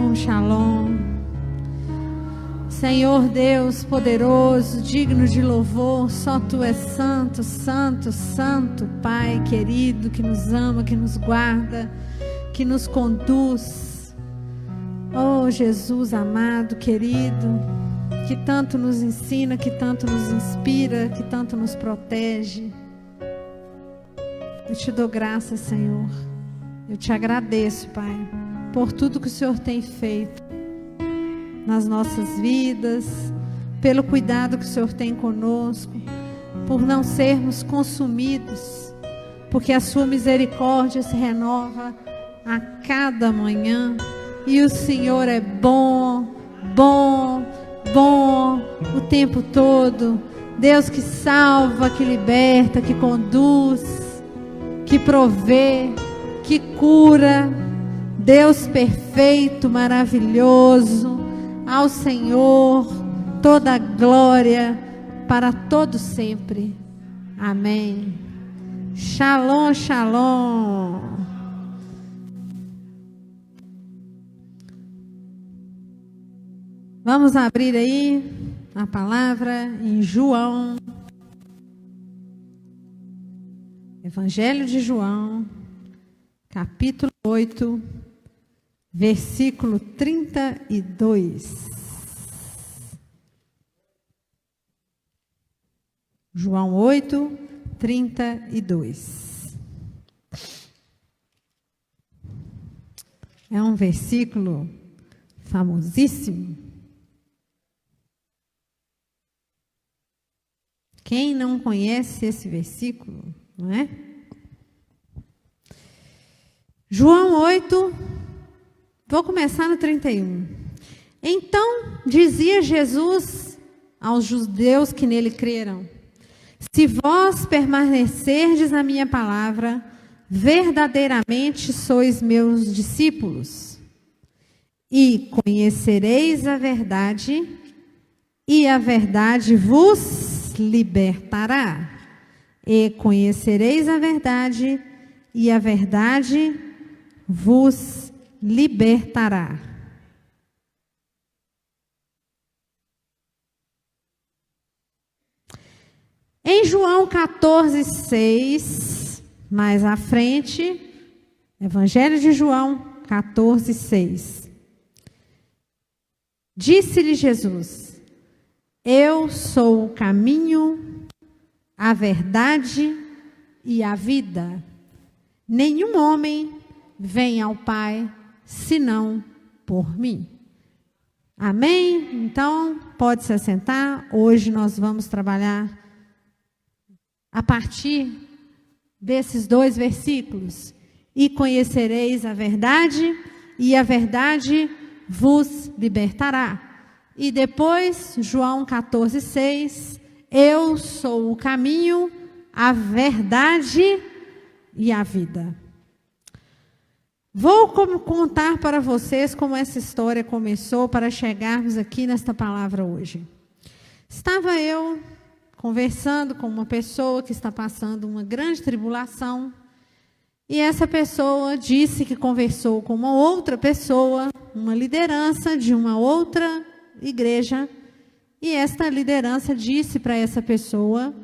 Shalom, shalom. Senhor Deus poderoso, digno de louvor, só Tu és santo, santo, santo, Pai querido, que nos ama, que nos guarda, que nos conduz. Oh Jesus amado, querido, que tanto nos ensina, que tanto nos inspira, que tanto nos protege. Eu te dou graças, Senhor. Eu te agradeço, Pai, por tudo que o Senhor tem feito nas nossas vidas, pelo cuidado que o Senhor tem conosco, por não sermos consumidos, porque a sua misericórdia se renova a cada manhã, e o Senhor é bom, bom, bom o tempo todo. Deus que salva, que liberta, que conduz, que provê, que cura. Deus perfeito, maravilhoso. Ao Senhor toda a glória para todo sempre. Amém. Shalom, shalom. Vamos abrir aí a palavra em João. Evangelho de João, capítulo 8. Versículo 32. João 8, 32. É um versículo famosíssimo. Quem não conhece esse versículo, não é? João 8, vou começar no 31. Então dizia Jesus aos judeus que nele creram: se vós permanecerdes na minha palavra, verdadeiramente sois meus discípulos, e conhecereis a verdade, e a verdade vos libertará. E conhecereis a verdade, e a verdade vos libertará. Em João 14, 6, mais à frente, Evangelho de João 14, 6. Disse-lhe Jesus: eu sou o caminho, a verdade e a vida. Nenhum homem vem ao Pai senão por mim. Amém? Então, pode se assentar. Hoje nós vamos trabalhar a partir desses dois versículos. E conhecereis a verdade, e a verdade vos libertará. E depois, João 14, 6, eu sou o caminho, a verdade e a vida. Vou contar para vocês como essa história começou para chegarmos aqui nesta palavra hoje. Estava eu conversando com uma pessoa que está passando uma grande tribulação, e essa pessoa disse que conversou com uma outra pessoa, uma liderança de uma outra igreja, e esta liderança disse para essa pessoa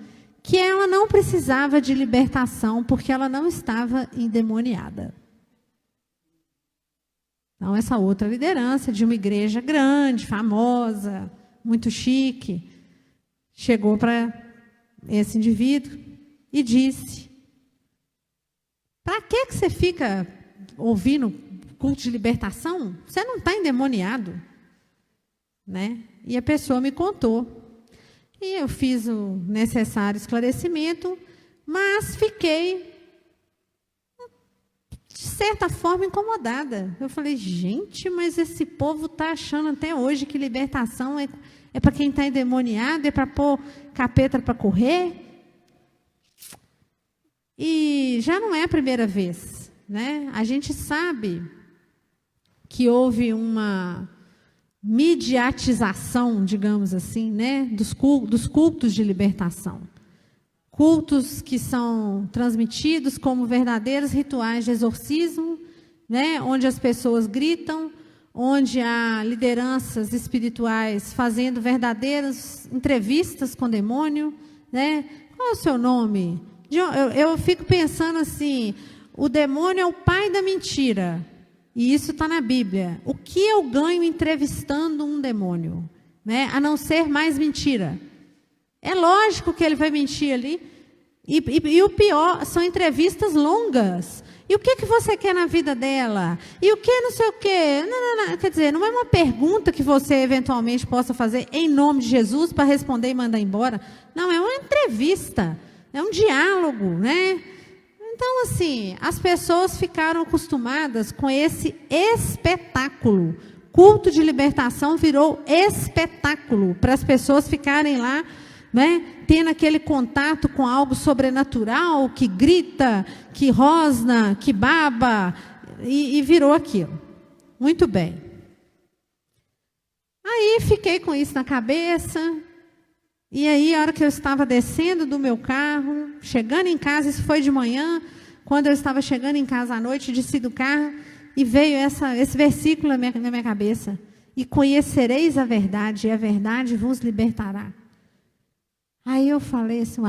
que ela não precisava de libertação porque ela não estava endemoniada. Então, essa outra liderança de uma igreja grande, famosa, muito chique, chegou para esse indivíduo e disse: para que você fica ouvindo culto de libertação? Você não está endemoniado, né? E a pessoa me contou. E eu fiz o necessário esclarecimento, mas fiquei, de certa forma, incomodada. Eu falei: gente, mas esse povo está achando até hoje que libertação é para quem está endemoniado, é para pôr capeta para correr. E já não é a primeira vez, né? A gente sabe que houve uma mediatização, digamos assim, né, dos cultos de libertação. Cultos que são transmitidos como verdadeiros rituais de exorcismo, né, onde as pessoas gritam, onde há lideranças espirituais fazendo verdadeiras entrevistas com o demônio, né? Qual é o seu nome? Eu fico pensando assim, o demônio é o pai da mentira, e isso está na Bíblia. O que eu ganho entrevistando um demônio, né? A não ser mais mentira. É lógico que ele vai mentir ali, e o pior, são entrevistas longas. E o que você quer na vida dela? E o que não sei o quê? Não. Quer dizer, não é uma pergunta que você eventualmente possa fazer em nome de Jesus para responder e mandar embora. Não, é uma entrevista, é um diálogo, né? Então, assim, as pessoas ficaram acostumadas com esse espetáculo. Culto de libertação virou espetáculo para as pessoas ficarem lá, né, tendo aquele contato com algo sobrenatural, que grita, que rosna, que baba, e virou aquilo. Muito bem. Aí fiquei com isso na cabeça, e aí a hora que eu estava descendo do meu carro, chegando em casa, isso foi de manhã, quando eu estava chegando em casa à noite, desci do carro, e veio esse versículo na minha cabeça: e conhecereis a verdade, e a verdade vos libertará. Aí eu falei assim,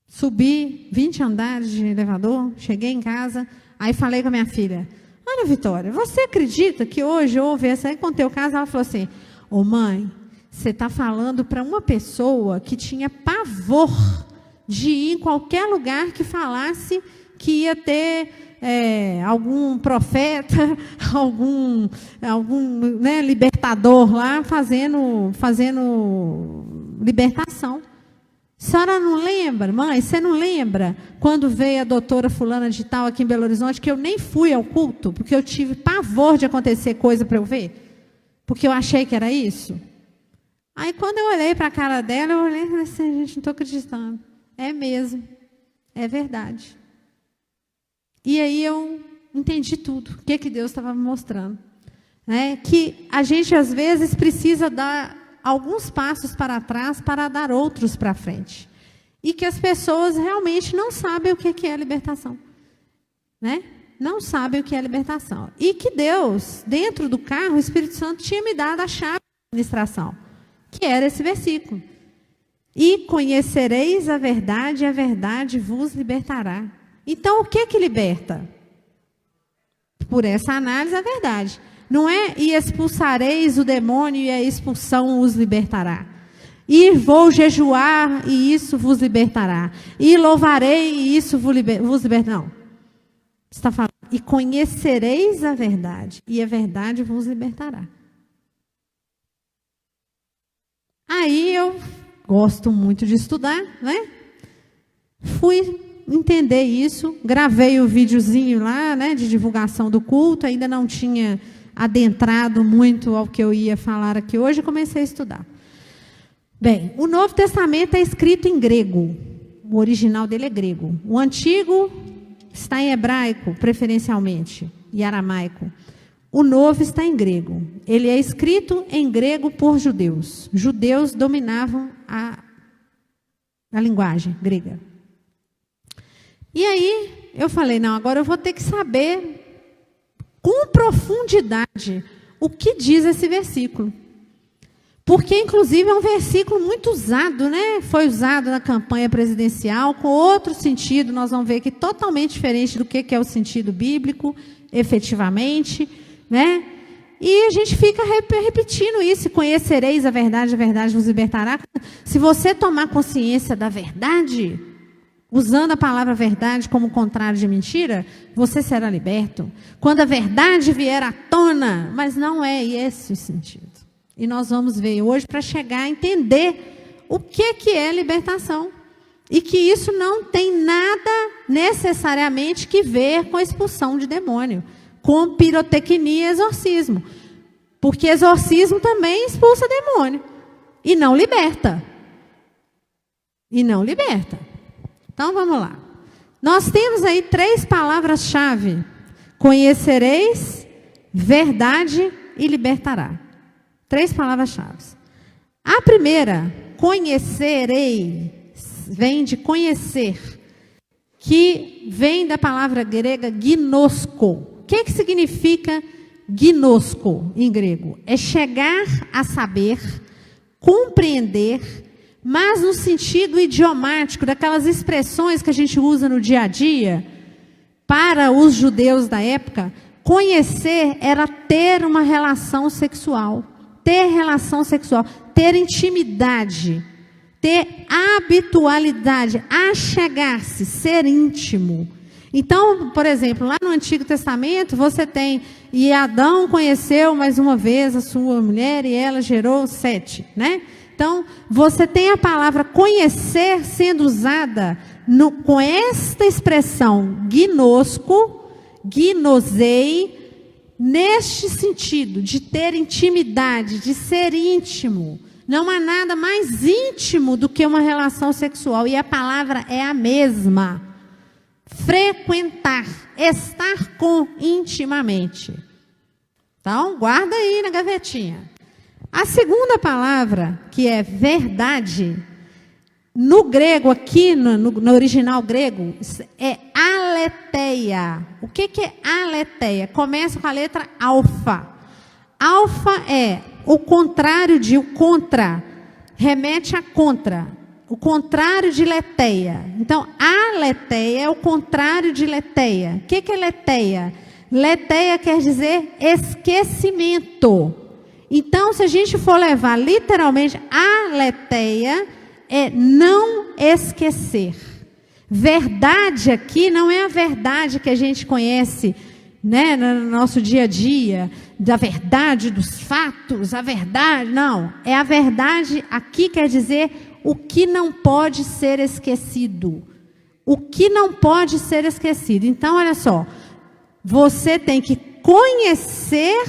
subi 20 andares de elevador, cheguei em casa, aí falei com a minha filha: Ana Vitória, você acredita que hoje houve essa... Aí contei o caso, ela falou assim: ô mãe, você está falando para uma pessoa que tinha pavor de ir em qualquer lugar que falasse que ia ter algum profeta, algum né, libertador lá fazendo libertação. A senhora não lembra, mãe? Você não lembra quando veio a doutora fulana de tal aqui em Belo Horizonte, que eu nem fui ao culto, porque eu tive pavor de acontecer coisa para eu ver? Porque eu achei que era isso. Aí quando eu olhei para a cara dela, eu olhei e falei assim: gente, não estou acreditando. É mesmo, é verdade. E aí eu entendi tudo, o que Deus estava me mostrando. Né? Que a gente às vezes precisa dar alguns passos para trás para dar outros para frente. E que as pessoas realmente não sabem o que é libertação. Né? Não sabem o que é libertação. E que Deus, dentro do carro, o Espírito Santo tinha me dado a chave da administração, que era esse versículo. E conhecereis a verdade, e a verdade vos libertará. Então, o que liberta? Por essa análise, a verdade. Não é: e expulsareis o demônio, e a expulsão os libertará. E vou jejuar, e isso vos libertará. E louvarei, e isso vos libertará. Não. Você está falando: e conhecereis a verdade, e a verdade vos libertará. Aí eu gosto muito de estudar, né? Fui entender isso, gravei o videozinho lá, né, de divulgação do culto, ainda não tinha adentrado muito ao que eu ia falar aqui hoje, comecei a estudar. Bem, o Novo Testamento é escrito em grego, o original dele é grego. O Antigo está em hebraico, preferencialmente, e aramaico. O Novo está em grego. Ele é escrito em grego por judeus. Judeus dominavam a linguagem grega. E aí, eu falei: não, agora eu vou ter que saber com profundidade o que diz esse versículo. Porque, inclusive, é um versículo muito usado, né? Foi usado na campanha presidencial, com outro sentido, nós vamos ver que totalmente diferente do que é o sentido bíblico, efetivamente, né? E a gente fica repetindo isso: conhecereis a verdade vos libertará. Se você tomar consciência da verdade, usando a palavra verdade como contrário de mentira, você será liberto. Quando a verdade vier à tona, mas não é esse o sentido. E nós vamos ver hoje para chegar a entender o que é libertação. E que isso não tem nada necessariamente que ver com a expulsão de demônio, com pirotecnia e exorcismo. Porque exorcismo também expulsa demônio. E não liberta. E não liberta. Então, vamos lá. Nós temos aí 3 palavras-chave: conhecereis, verdade e libertará. 3 palavras-chave. A primeira, conhecerei, vem de conhecer, que vem da palavra grega gnosko. O que significa gnosko, em grego. É chegar a saber, compreender, mas no sentido idiomático, daquelas expressões que a gente usa no dia a dia. Para os judeus da época, conhecer era ter uma relação sexual. Ter relação sexual, ter intimidade, ter habitualidade, achegar-se, ser íntimo. Então, por exemplo, lá no Antigo Testamento, você tem, e Adão conheceu mais uma vez a sua mulher e ela gerou 7, né? Então, você tem a palavra conhecer sendo usada com esta expressão gnosko, gnosei, neste sentido, de ter intimidade, de ser íntimo. Não há nada mais íntimo do que uma relação sexual. E a palavra é a mesma. Frequentar, estar com intimamente. Então, guarda aí na gavetinha. A segunda palavra, que é verdade, no grego aqui, no original grego, é aletheia. O que é aletheia? Começa com a letra alfa. Alfa é o contrário de o contra, remete a contra. O contrário de leteia. Então, aletheia é o contrário de leteia. O que é leteia? Leteia quer dizer esquecimento. Então, se a gente for levar literalmente, aletheia é não esquecer. Verdade aqui não é a verdade que a gente conhece, né, no nosso dia a dia, da verdade dos fatos, a verdade, não. É a verdade aqui quer dizer o que não pode ser esquecido. O que não pode ser esquecido. Então, olha só, você tem que conhecer,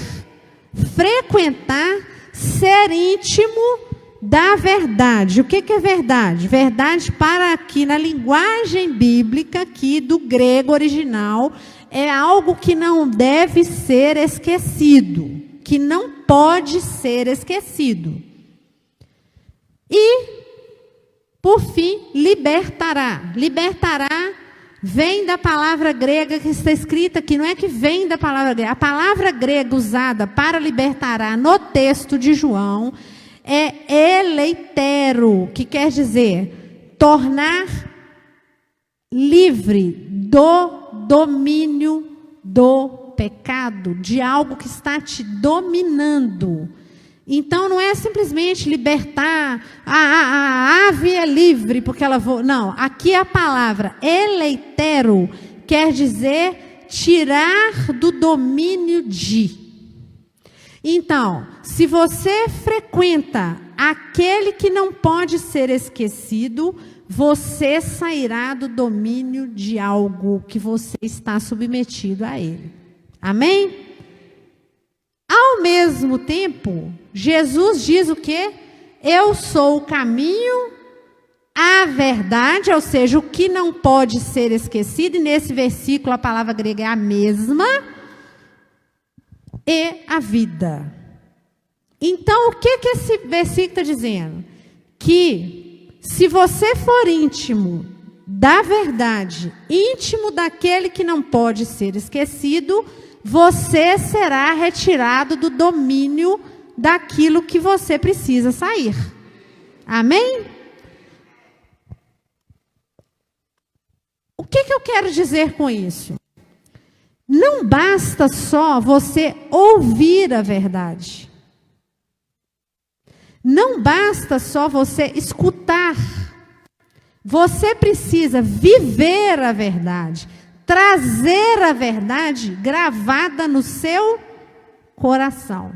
frequentar, ser íntimo da verdade. O que é verdade? Verdade para aqui, na linguagem bíblica aqui do grego original, é algo que não deve ser esquecido, que não pode ser esquecido. E, por fim, libertará. Libertará vem da palavra grega que está escrita aqui, não é que vem da palavra grega. A palavra grega usada para libertará no texto de João é eleitero, que quer dizer tornar livre do domínio do pecado, de algo que está te dominando. Então não é simplesmente libertar, a ave é livre porque ela voa. Não, aqui a palavra eleitero quer dizer tirar do domínio de. Então, se você frequenta aquele que não pode ser esquecido, você sairá do domínio de algo que você está submetido a ele. Amém? Ao mesmo tempo, Jesus diz o quê? Eu sou o caminho, a verdade, ou seja, o que não pode ser esquecido, e nesse versículo a palavra grega é a mesma, e a vida. Então, o que esse versículo está dizendo? Que se você for íntimo da verdade, íntimo daquele que não pode ser esquecido, você será retirado do domínio daquilo que você precisa sair. Amém? O que eu quero dizer com isso? Não basta só você ouvir a verdade. Não basta só você escutar. Você precisa viver a verdade. Trazer a verdade gravada no seu coração.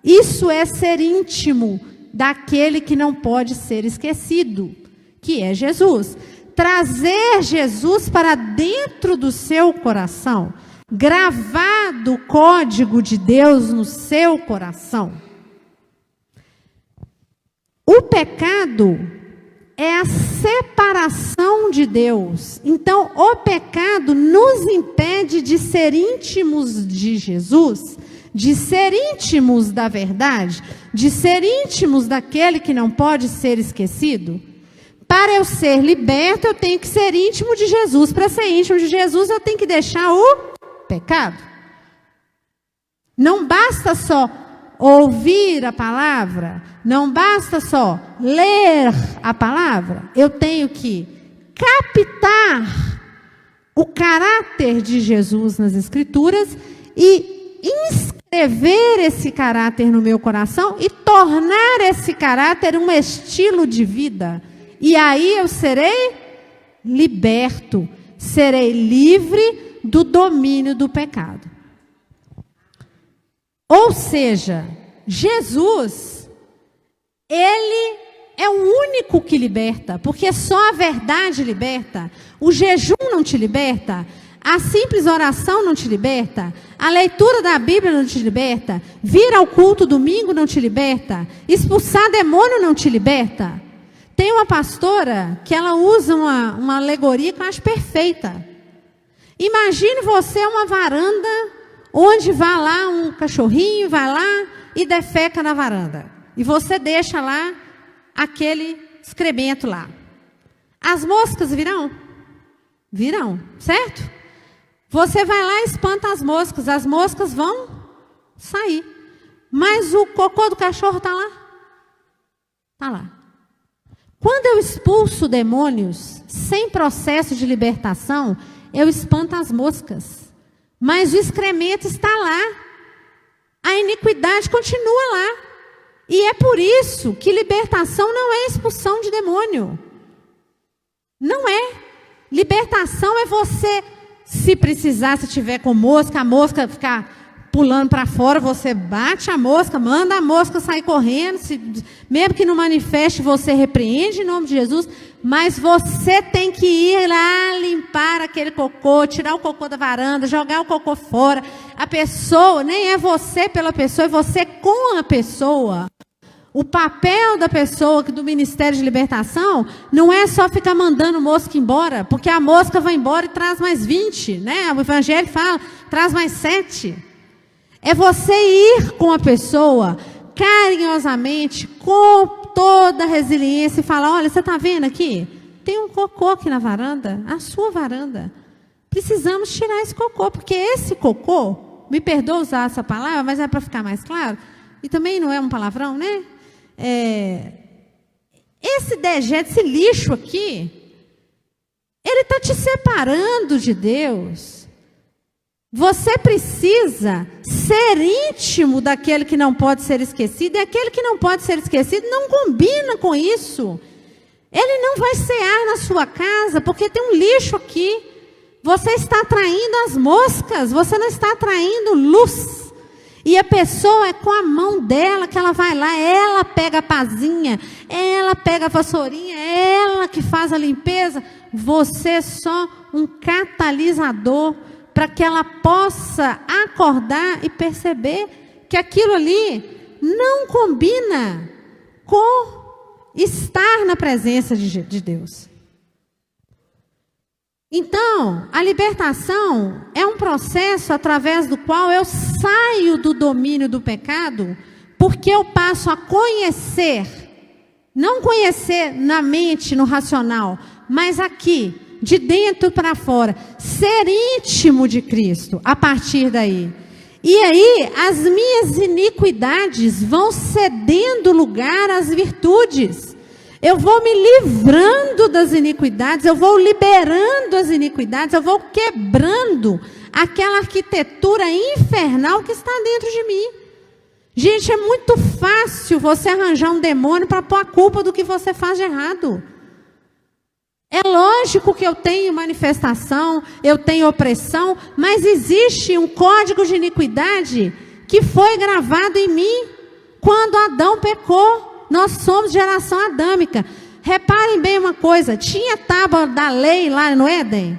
Isso é ser íntimo daquele que não pode ser esquecido, que é Jesus. Trazer Jesus para dentro do seu coração. Gravado o código de Deus no seu coração. O pecado é a separação de Deus. Então, o pecado nos impede de ser íntimos de Jesus, de ser íntimos da verdade, de ser íntimos daquele que não pode ser esquecido. Para eu ser liberto, eu tenho que ser íntimo de Jesus. Para ser íntimo de Jesus, eu tenho que deixar o pecado. Não basta só ouvir a palavra, não basta só ler a palavra, eu tenho que captar o caráter de Jesus nas Escrituras e inscrever esse caráter no meu coração e tornar esse caráter um estilo de vida. E aí eu serei liberto, serei livre do domínio do pecado. Ou seja, Jesus, Ele é o único que liberta, porque só a verdade liberta. O jejum não te liberta, a simples oração não te liberta, a leitura da Bíblia não te liberta, vir ao culto domingo não te liberta, expulsar demônio não te liberta. Tem uma pastora que ela usa uma alegoria que eu acho perfeita. Imagine você uma varanda onde vai lá um cachorrinho, vai lá e defeca na varanda. E você deixa lá aquele excremento lá. As moscas virão? Virão, certo? Você vai lá e espanta as moscas vão sair. Mas o cocô do cachorro está lá? Está lá. Quando eu expulso demônios sem processo de libertação, eu espanto as moscas. Mas o excremento está lá. A iniquidade continua lá. E é por isso que libertação não é expulsão de demônio. Não é. Libertação é você, se precisar, se tiver com mosca, a mosca ficar pulando para fora, você bate a mosca, manda a mosca sair correndo, mesmo que não manifeste, você repreende em nome de Jesus, mas você tem que ir lá limpar aquele cocô, tirar o cocô da varanda, jogar o cocô fora. A pessoa, nem é você pela pessoa, é você com a pessoa. O papel da pessoa do Ministério de Libertação não é só ficar mandando mosca embora, porque a mosca vai embora e traz mais 20, né? O Evangelho fala, traz mais 7. É você ir com a pessoa, carinhosamente, com toda a resiliência e falar, olha, você está vendo aqui? Tem um cocô aqui na varanda, a sua varanda. Precisamos tirar esse cocô, porque esse cocô, me perdoa usar essa palavra, mas é para ficar mais claro, e também não é um palavrão, né? Esse dejeto, esse lixo aqui, ele está te separando de Deus. Você precisa ser íntimo daquele que não pode ser esquecido, e aquele que não pode ser esquecido não combina com isso. Ele não vai cear na sua casa, porque tem um lixo aqui. Você está atraindo as moscas, você não está atraindo luz. E a pessoa é com a mão dela que ela vai lá, ela pega a pazinha, ela pega a vassourinha, ela que faz a limpeza. Você é só um catalisador para que ela possa acordar e perceber que aquilo ali não combina com estar na presença de Deus. Então, a libertação é um processo através do qual eu saio do domínio do pecado, porque eu passo a conhecer, não conhecer na mente, no racional, mas aqui, de dentro para fora, ser íntimo de Cristo, a partir daí. E aí, as minhas iniquidades vão cedendo lugar às virtudes. Eu vou me livrando das iniquidades, eu vou liberando as iniquidades, eu vou quebrando aquela arquitetura infernal que está dentro de mim. Gente, é muito fácil você arranjar um demônio para pôr a culpa do que você faz de errado. É lógico que eu tenho manifestação, eu tenho opressão, mas existe um código de iniquidade que foi gravado em mim quando Adão pecou. Nós somos geração adâmica. Reparem bem uma coisa, tinha tábua da lei lá no Éden?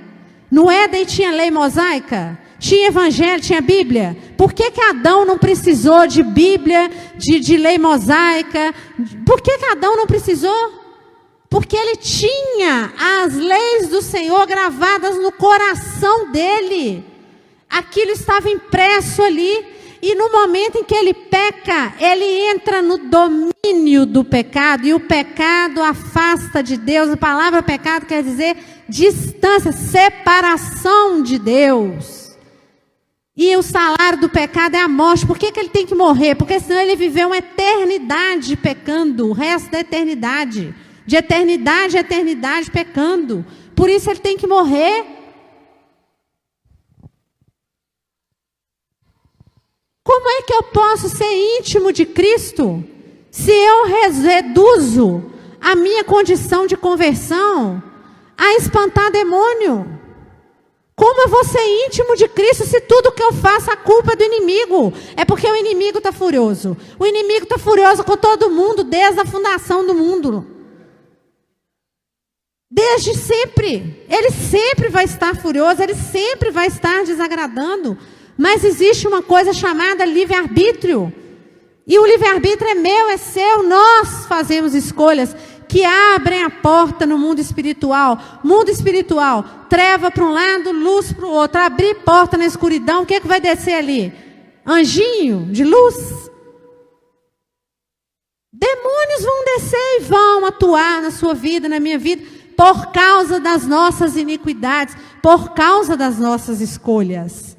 No Éden tinha lei mosaica? Tinha evangelho, tinha Bíblia? Por que Adão não precisou de Bíblia, de lei mosaica? Por que Adão não precisou? Porque ele tinha as leis do Senhor gravadas no coração dele. Aquilo estava impresso ali. E no momento em que ele peca, ele entra no domínio do pecado. E o pecado afasta de Deus. A palavra pecado quer dizer distância, separação de Deus. E o salário do pecado é a morte. Por que ele tem que morrer? Porque senão ele viveu uma eternidade pecando, o resto da eternidade. De eternidade a eternidade pecando. Por isso ele tem que morrer. Como é que eu posso ser íntimo de Cristo se eu reduzo a minha condição de conversão a espantar demônio? Como eu vou ser íntimo de Cristo se tudo que eu faço a culpa é do inimigo? É porque o inimigo está furioso. O inimigo está furioso com todo mundo desde a fundação do mundo. Desde sempre. Ele sempre vai estar furioso, ele sempre vai estar desagradando. Mas existe uma coisa chamada livre-arbítrio. E o livre-arbítrio é meu, é seu. Nós fazemos escolhas que abrem a porta no mundo espiritual. Mundo espiritual, treva para um lado, luz para o outro. Abrir porta na escuridão, o que vai descer ali? Anjinho de luz? Demônios vão descer e vão atuar na sua vida, na minha vida, por causa das nossas iniquidades, por causa das nossas escolhas.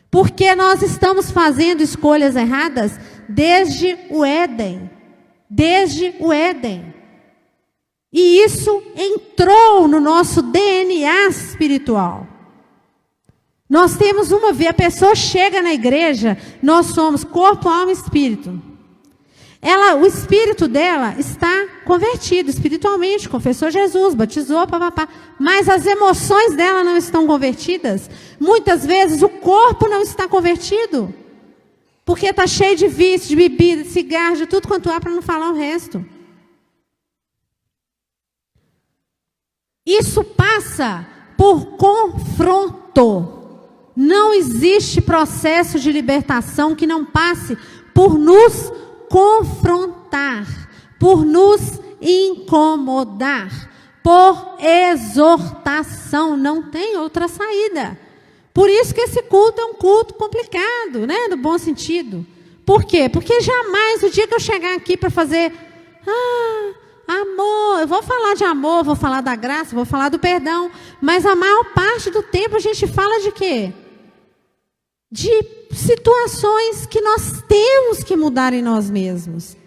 Porque nós estamos fazendo escolhas erradas desde o Éden. Desde o Éden. E isso entrou no nosso DNA espiritual. Nós temos uma vez, a pessoa chega na igreja, nós somos corpo, alma e espírito. O espírito dela está convertido espiritualmente, confessou Jesus, batizou, papapá. Mas as emoções dela não estão convertidas. Muitas vezes o corpo não está convertido. Porque está cheio de vício, de bebida, de cigarro, de tudo quanto há, para não falar o resto. Isso passa por confronto. Não existe processo de libertação que não passe por nos confrontar, por nos incomodar, por exortação. Não tem outra saída. Por isso que esse culto é um culto complicado, né? No bom sentido. Por quê? Porque jamais, o dia que eu chegar aqui para fazer... amor, eu vou falar de amor, vou falar da graça, vou falar do perdão. Mas a maior parte do tempo a gente fala de quê? De situações que nós temos que mudar em nós mesmos.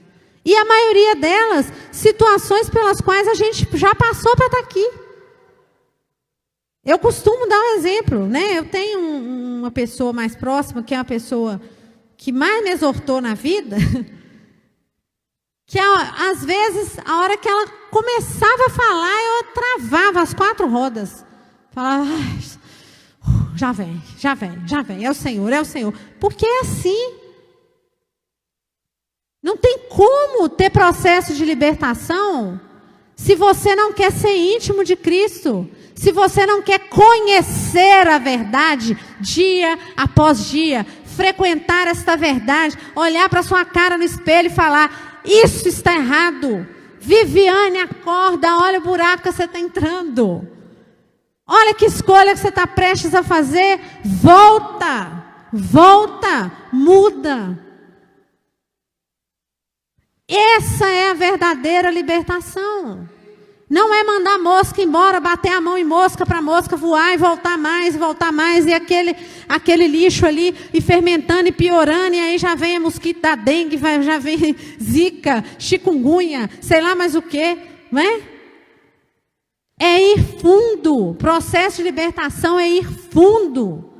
E a maioria delas, situações pelas quais a gente já passou para estar aqui. Eu costumo dar um exemplo, né? Eu tenho uma pessoa mais próxima, que é a pessoa que mais me exortou na vida, que às vezes, a hora que ela começava a falar, eu travava as 4 rodas. Falava, já vem, é o Senhor. Porque é assim. Não tem como ter processo de libertação se você não quer ser íntimo de Cristo. Se você não quer conhecer a verdade dia após dia, frequentar esta verdade, olhar para sua cara no espelho e falar, isso está errado. Viviane, acorda, olha o buraco que você está entrando. Olha que escolha que você está prestes a fazer. Volta, muda. Essa é a verdadeira libertação. Não é mandar mosca embora, bater a mão em mosca para a mosca voar e voltar mais, e aquele lixo ali, e fermentando e piorando, e aí já vem a mosquito da dengue, já vem zika, chikungunya, sei lá mais o que, não é? É ir fundo, o processo de libertação é ir fundo.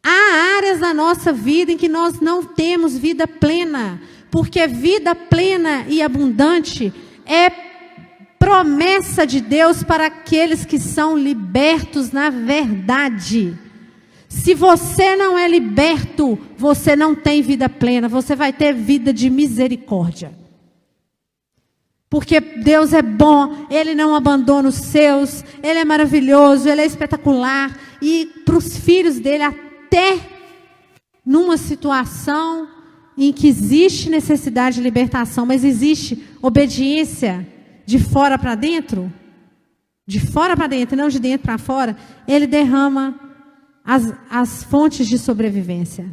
Há áreas da nossa vida em que nós não temos vida plena, porque vida plena e abundante é promessa de Deus para aqueles que são libertos na verdade. Se você não é liberto, você não tem vida plena, você vai ter vida de misericórdia. Porque Deus é bom, Ele não abandona os seus, Ele é maravilhoso, Ele é espetacular. E para os filhos dele, até numa situação em que existe necessidade de libertação, mas existe obediência de fora para dentro, não de dentro para fora, Ele derrama as fontes de sobrevivência.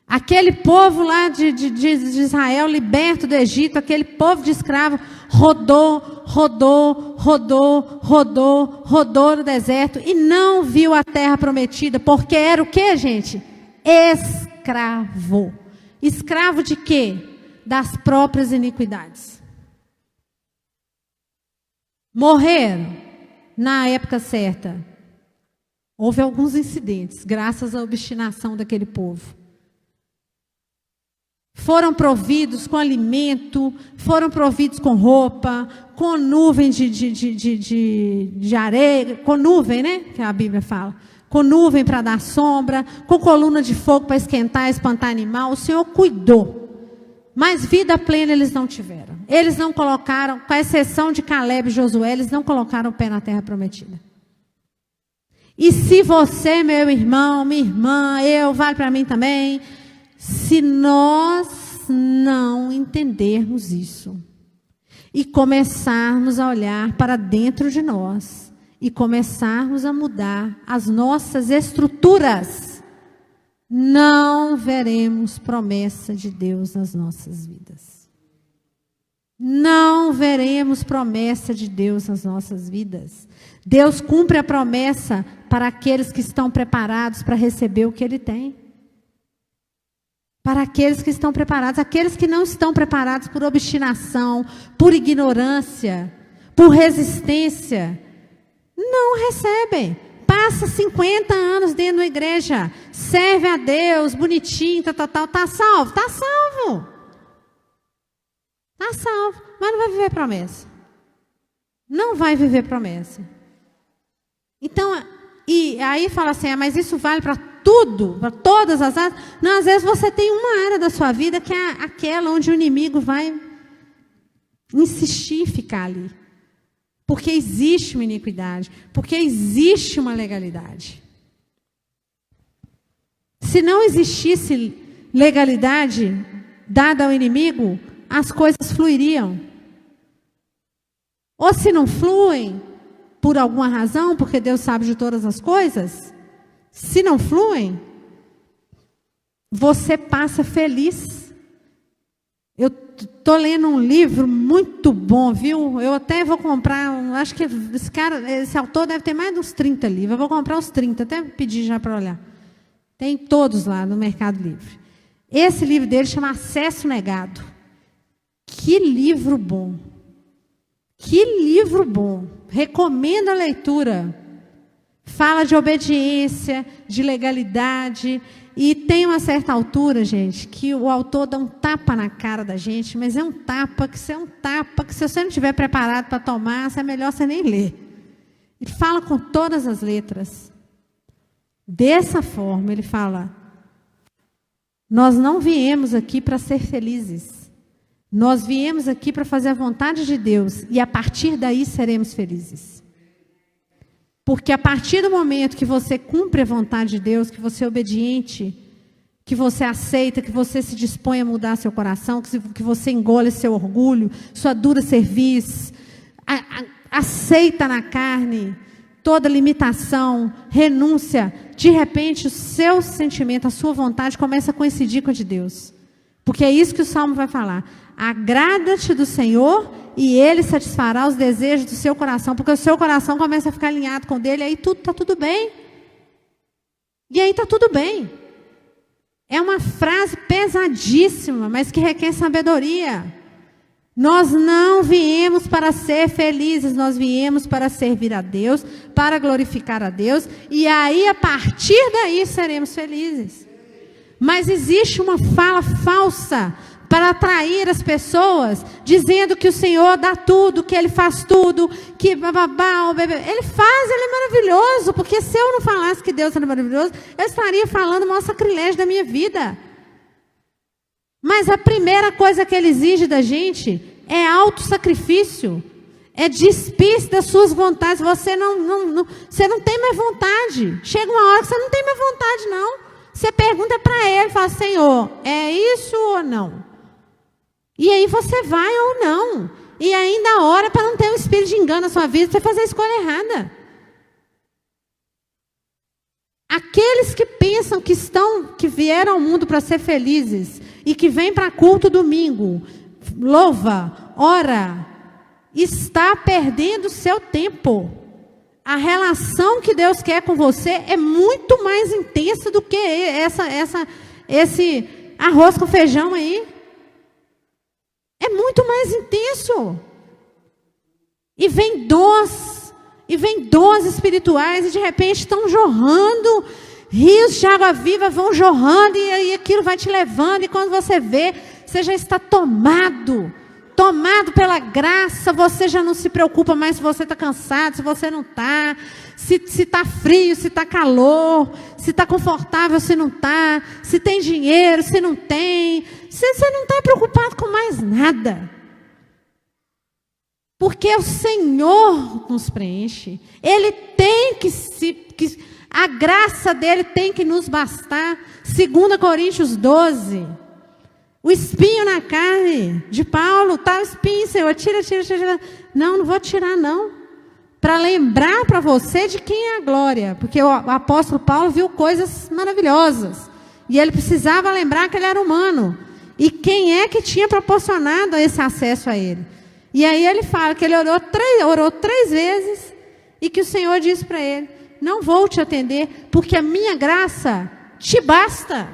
Aquele povo lá de Israel, liberto do Egito, aquele povo de escravo, rodou no deserto e não viu a terra prometida, porque era o que, gente? Escravo. Escravo de quê? Das próprias iniquidades. Morreram na época certa. Houve alguns incidentes, graças à obstinação daquele povo. Foram providos com alimento, foram providos com roupa, com nuvem de areia, com nuvem, né? Que a Bíblia fala. Com nuvem para dar sombra, com coluna de fogo para esquentar, espantar animal. O Senhor cuidou. Mas vida plena eles não tiveram. Eles não colocaram, com a exceção de Caleb e Josué, eles não colocaram o pé na terra prometida. E se você, meu irmão, minha irmã, vale para mim também, se nós não entendermos isso e começarmos a olhar para dentro de nós e começarmos a mudar as nossas estruturas, não veremos promessa de Deus nas nossas vidas. Não veremos promessa de Deus nas nossas vidas. Deus cumpre a promessa para aqueles que estão preparados para receber o que Ele tem. Para aqueles que estão preparados. Aqueles que não estão preparados por obstinação, por ignorância, por resistência, não recebem. Passa 50 anos dentro da igreja, serve a Deus, bonitinho, está salvo? Está salvo. Está salvo, mas não vai viver promessa. Não vai viver promessa. Então, e aí fala assim, mas isso vale para tudo, para todas as áreas. Não, às vezes você tem uma área da sua vida que é aquela onde o inimigo vai insistir em ficar ali. Porque existe uma iniquidade, porque existe uma legalidade. Se não existisse legalidade dada ao inimigo, as coisas fluiriam. Ou se não fluem, por alguma razão, porque Deus sabe de todas as coisas, se não fluem, você passa feliz. Eu estou lendo um livro muito bom, viu? Eu até vou comprar, acho que esse autor deve ter mais de uns 30 livros. Eu vou comprar os 30, até pedir já para olhar. Tem todos lá no Mercado Livre. Esse livro dele chama Acesso Negado. Que livro bom! Que livro bom! Recomendo a leitura. Fala de obediência, de legalidade. E tem uma certa altura, gente, que o autor dá um tapa na cara da gente, mas é um tapa que se você não estiver preparado para tomar, é melhor você nem ler. Ele fala com todas as letras. Dessa forma, ele fala: nós não viemos aqui para ser felizes. Nós viemos aqui para fazer a vontade de Deus, e a partir daí seremos felizes. Porque a partir do momento que você cumpre a vontade de Deus, que você é obediente, que você aceita, que você se dispõe a mudar seu coração, que você engole seu orgulho, sua dura cerviz, aceita na carne toda limitação, renúncia, de repente o seu sentimento, a sua vontade começa a coincidir com a de Deus. Porque é isso que o Salmo vai falar. Agrada-te do Senhor e Ele satisfará os desejos do seu coração. Porque o seu coração começa a ficar alinhado com o dele, aí está tudo bem. E aí está tudo bem. É uma frase pesadíssima, mas que requer sabedoria. Nós não viemos para ser felizes, nós viemos para servir a Deus, para glorificar a Deus. E aí, a partir daí, seremos felizes. Mas existe uma fala falsa para atrair as pessoas, dizendo que o Senhor dá tudo, que Ele faz tudo, que bababá, Ele faz, Ele é maravilhoso, porque se eu não falasse que Deus era maravilhoso, eu estaria falando o maior sacrilégio da minha vida. Mas a primeira coisa que Ele exige da gente é autossacrifício, é despir-se das suas vontades. Você não tem mais vontade. Chega uma hora que você não tem mais vontade, não. Você pergunta para Ele, fala: Senhor, é isso ou não? E aí você vai ou não. E ainda ora para não ter um espírito de engano na sua vida, para você fazer a escolha errada. Aqueles que pensam que vieram ao mundo para ser felizes e que vêm para culto domingo, louva, ora, está perdendo seu tempo. A relação que Deus quer com você é muito mais intensa do que esse arroz com feijão aí. É muito mais intenso. E vem dons espirituais, e de repente estão jorrando, rios de água viva vão jorrando, e aquilo vai te levando, e quando você vê, você já está tomado pela graça, você já não se preocupa mais se você está cansado, se você não está, se está frio, se está calor, se está confortável, se não está, se tem dinheiro, se não tem, você não está preocupado com mais nada. Porque o Senhor nos preenche, Ele tem a graça dEle tem que nos bastar. 2 Coríntios 12, o espinho na carne de Paulo, tá o espinho, Senhor, tira. Não vou tirar não, para lembrar para você de quem é a glória, porque o apóstolo Paulo viu coisas maravilhosas, e ele precisava lembrar que ele era humano, e quem é que tinha proporcionado esse acesso a ele. E aí ele fala que ele orou três vezes, e que o Senhor disse para ele: não vou te atender, porque a minha graça te basta.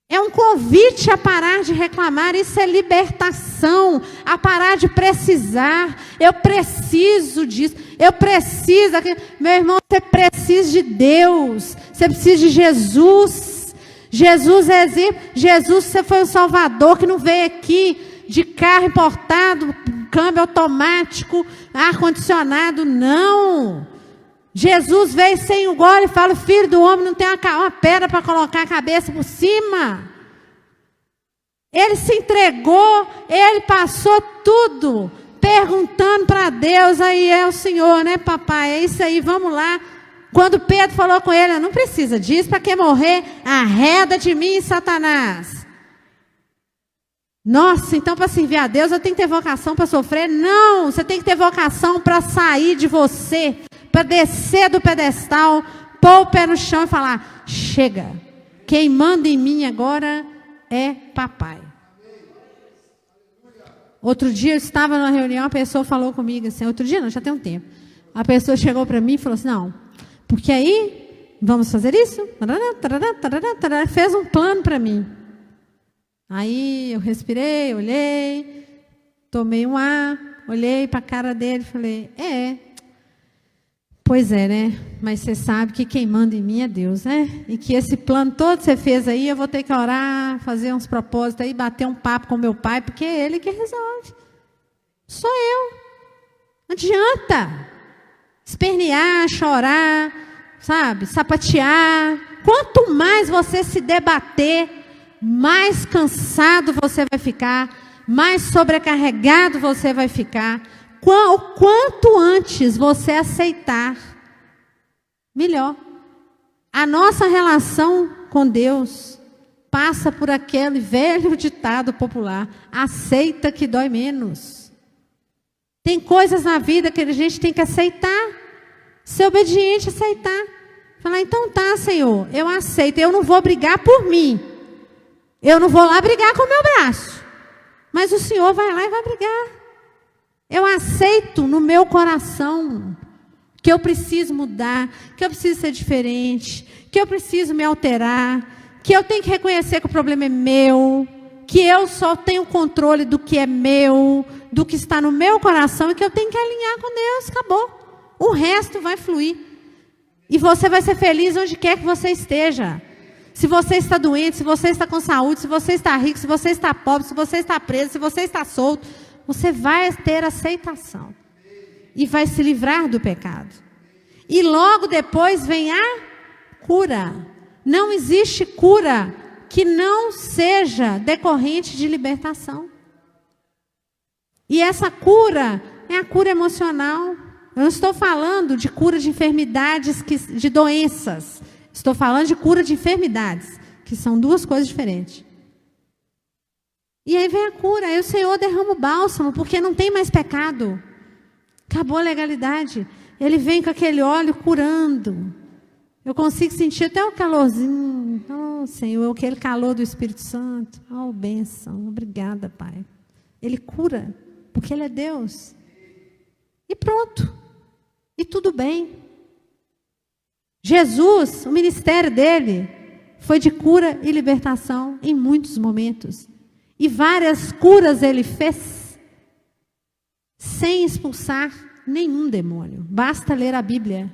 É um convite a parar de reclamar, isso é libertação, a parar de precisar. Eu preciso disso, eu preciso daquilo. Meu irmão, você precisa de Deus, você precisa de Jesus. Jesus é exemplo. Jesus, você foi o Salvador que não veio aqui de carro importado, câmbio automático, ar-condicionado, não. Jesus veio sem o gole e fala: o filho do homem não tem uma pedra para colocar a cabeça por cima. Ele se entregou, ele passou tudo, perguntando para Deus: aí é o Senhor, né, papai? É isso aí, vamos lá. Quando Pedro falou com ele: não precisa disso, para que morrer? Arreda de mim, Satanás. Nossa, então para servir a Deus eu tenho que ter vocação para sofrer? Não, você tem que ter vocação para sair de você, para descer do pedestal, pôr o pé no chão e falar: chega, quem manda em mim agora é papai. Outro dia eu estava numa reunião, a pessoa falou comigo assim, outro dia não, já tem um tempo. A pessoa chegou para mim e falou assim: não, porque aí, vamos fazer isso? Fez um plano para mim. Aí eu respirei, olhei, tomei um ar, olhei para a cara dele e falei: pois é, né? Mas você sabe que quem manda em mim é Deus, né? E que esse plano todo que você fez aí, eu vou ter que orar, fazer uns propósitos aí, bater um papo com meu pai, porque é ele que resolve. Sou eu. Não adianta espernear, chorar, sabe? Sapatear. Quanto mais você se debater, mais cansado você vai ficar, mais sobrecarregado você vai ficar. O quanto antes você aceitar, melhor. A nossa relação com Deus passa por aquele velho ditado popular: aceita que dói menos. Tem coisas na vida que a gente tem que aceitar, ser obediente, aceitar. Falar: então tá, Senhor, eu aceito, eu não vou brigar por mim. Eu não vou lá brigar com o meu braço. Mas o Senhor vai lá e vai brigar. Eu aceito no meu coração que eu preciso mudar, que eu preciso ser diferente, que eu preciso me alterar, que eu tenho que reconhecer que o problema é meu, que eu só tenho controle do que é meu, do que está no meu coração, e que eu tenho que alinhar com Deus. Acabou. O resto vai fluir. E você vai ser feliz onde quer que você esteja. Se você está doente, se você está com saúde, se você está rico, se você está pobre, se você está preso, se você está solto, você vai ter aceitação. E vai se livrar do pecado. E logo depois vem a cura. Não existe cura que não seja decorrente de libertação. E essa cura é a cura emocional. Eu não estou falando de cura de enfermidades, de doenças. Estou falando de cura de enfermidades, que são duas coisas diferentes. E aí vem a cura, aí o Senhor derrama o bálsamo, porque não tem mais pecado. Acabou a legalidade. Ele vem com aquele óleo curando. Eu consigo sentir até o calorzinho. Oh, Senhor, aquele calor do Espírito Santo. Oh, bênção. Obrigada, Pai. Ele cura, porque Ele é Deus. E pronto. E tudo bem. Jesus, o ministério dele foi de cura e libertação em muitos momentos. E várias curas ele fez sem expulsar nenhum demônio. Basta ler a Bíblia.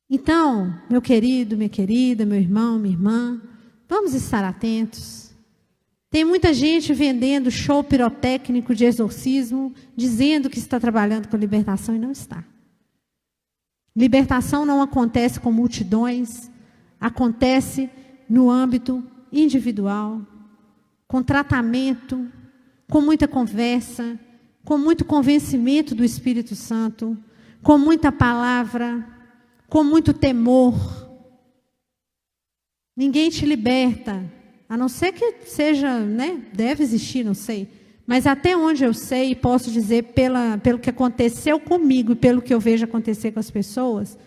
Então, meu querido, minha querida, meu irmão, minha irmã, vamos estar atentos. Tem muita gente vendendo show pirotécnico de exorcismo, dizendo que está trabalhando com libertação e não está. Libertação não acontece com multidões, acontece no âmbito individual, com tratamento, com muita conversa, com muito convencimento do Espírito Santo, com muita palavra, com muito temor. Ninguém te liberta, a não ser que seja, né, deve existir, não sei. Mas até onde eu sei e posso dizer pelo que aconteceu comigo e pelo que eu vejo acontecer com as pessoas,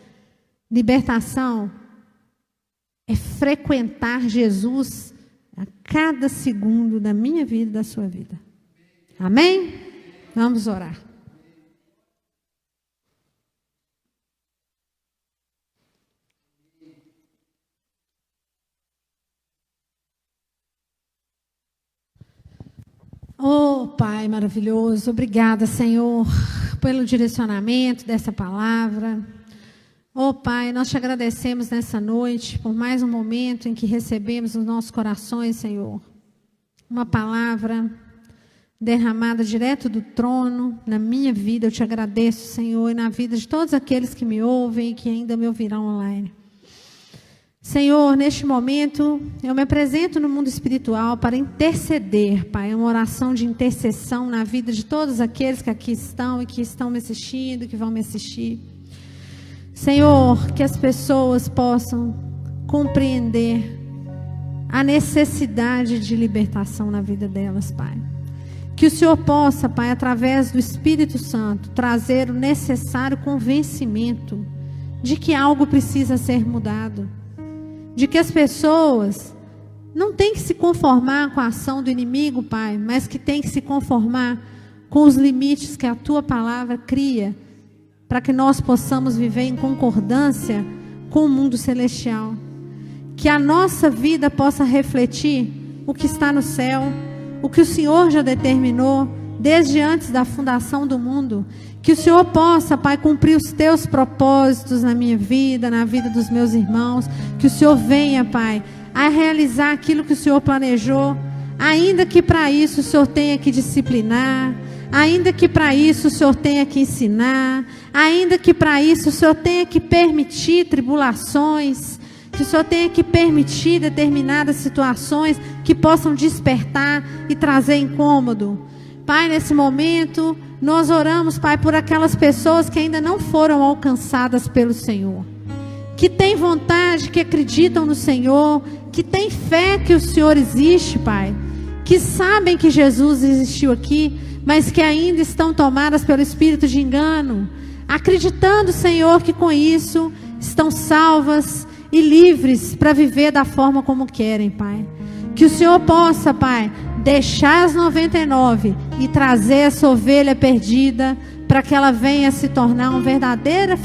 libertação é frequentar Jesus a cada segundo da minha vida e da sua vida. Amém? Vamos orar. Oh, Pai maravilhoso, obrigada, Senhor, pelo direcionamento dessa palavra. Oh, Pai, nós te agradecemos nessa noite por mais um momento em que recebemos nos nossos corações, Senhor, uma palavra derramada direto do trono na minha vida. Eu te agradeço, Senhor, e na vida de todos aqueles que me ouvem e que ainda me ouvirão online. Senhor, neste momento, eu me apresento no mundo espiritual para interceder, Pai, uma oração de intercessão na vida de todos aqueles que aqui estão e que estão me assistindo, que vão me assistir. Senhor, que as pessoas possam compreender a necessidade de libertação na vida delas, Pai. Que o Senhor possa, Pai, através do Espírito Santo, trazer o necessário convencimento de que algo precisa ser mudado. De que as pessoas não têm que se conformar com a ação do inimigo, Pai, mas que têm que se conformar com os limites que a Tua palavra cria, para que nós possamos viver em concordância com o mundo celestial. Que a nossa vida possa refletir o que está no céu, o que o Senhor já determinou desde antes da fundação do mundo. Que o Senhor possa, Pai, cumprir os Teus propósitos na minha vida, na vida dos meus irmãos. Que o Senhor venha, Pai, a realizar aquilo que o Senhor planejou, ainda que para isso o Senhor tenha que disciplinar, ainda que para isso o Senhor tenha que ensinar, ainda que para isso o Senhor tenha que permitir tribulações, que o Senhor tenha que permitir determinadas situações que possam despertar e trazer incômodo. Pai, nesse momento, nós oramos, Pai, por aquelas pessoas que ainda não foram alcançadas pelo Senhor, que têm vontade, que acreditam no Senhor, que têm fé que o Senhor existe, Pai, que sabem que Jesus existiu aqui, mas que ainda estão tomadas pelo espírito de engano, acreditando, Senhor, que com isso estão salvas e livres para viver da forma como querem, Pai. Que o Senhor possa, Pai, deixar as 99 e trazer essa ovelha perdida para que ela venha se tornar um verdadeiro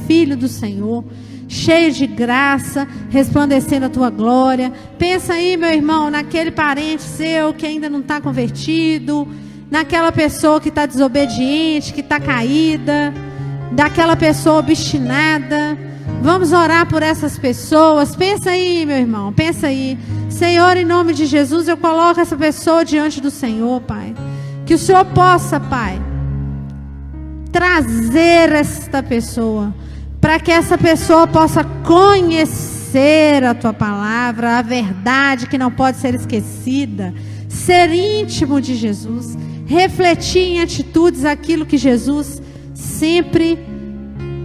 filho do Senhor, cheio de graça, resplandecendo a Tua glória. Pensa aí, meu irmão, naquele parente seu que ainda não está convertido, naquela pessoa que está desobediente, que está caída, daquela pessoa obstinada. Vamos orar por essas pessoas. Pensa aí, meu irmão, pensa aí. Senhor, em nome de Jesus, eu coloco essa pessoa diante do Senhor, Pai. Que o Senhor possa, Pai, trazer esta pessoa, para que essa pessoa possa conhecer a Tua palavra, a verdade que não pode ser esquecida, ser íntimo de Jesus, refletir em atitudes aquilo que Jesus sempre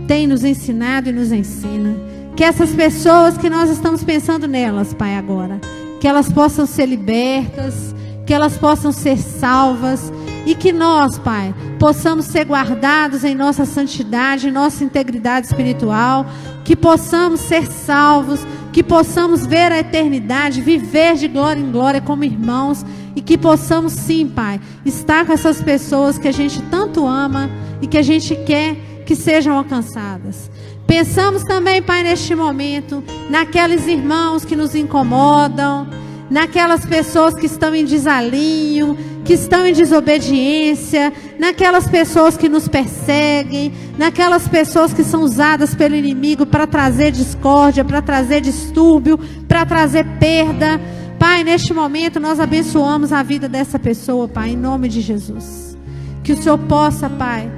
tem nos ensinado e nos ensina. Que essas pessoas que nós estamos pensando nelas, Pai, agora, que elas possam ser libertas, que elas possam ser salvas, e que nós, Pai, possamos ser guardados em nossa santidade, em nossa integridade espiritual, que possamos ser salvos, que possamos ver a eternidade, viver de glória em glória como irmãos, e que possamos sim, Pai, estar com essas pessoas que a gente tanto ama e que a gente quer que sejam alcançadas. Pensamos também, Pai, neste momento, naqueles irmãos que nos incomodam, naquelas pessoas que estão em desalinho, que estão em desobediência, naquelas pessoas que nos perseguem, naquelas pessoas que são usadas pelo inimigo para trazer discórdia, para trazer distúrbio, para trazer perda. Pai, neste momento nós abençoamos a vida dessa pessoa, Pai, em nome de Jesus. Que o Senhor possa, Pai,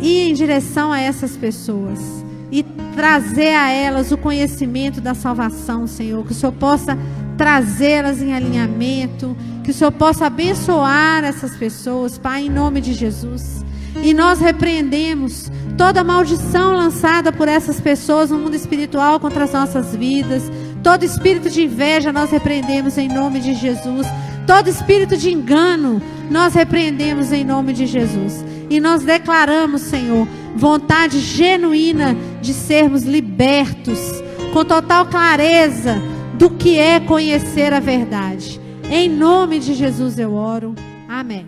ir em direção a essas pessoas e trazer a elas o conhecimento da salvação, Senhor. Que o Senhor possa trazê-las em alinhamento, que o Senhor possa abençoar essas pessoas, Pai, em nome de Jesus. E nós repreendemos toda maldição lançada por essas pessoas no mundo espiritual contra as nossas vidas. Todo espírito de inveja nós repreendemos em nome de Jesus. Todo espírito de engano nós repreendemos em nome de Jesus. E nós declaramos, Senhor, vontade genuína de sermos libertos, com total clareza do que é conhecer a verdade. Em nome de Jesus eu oro. Amém.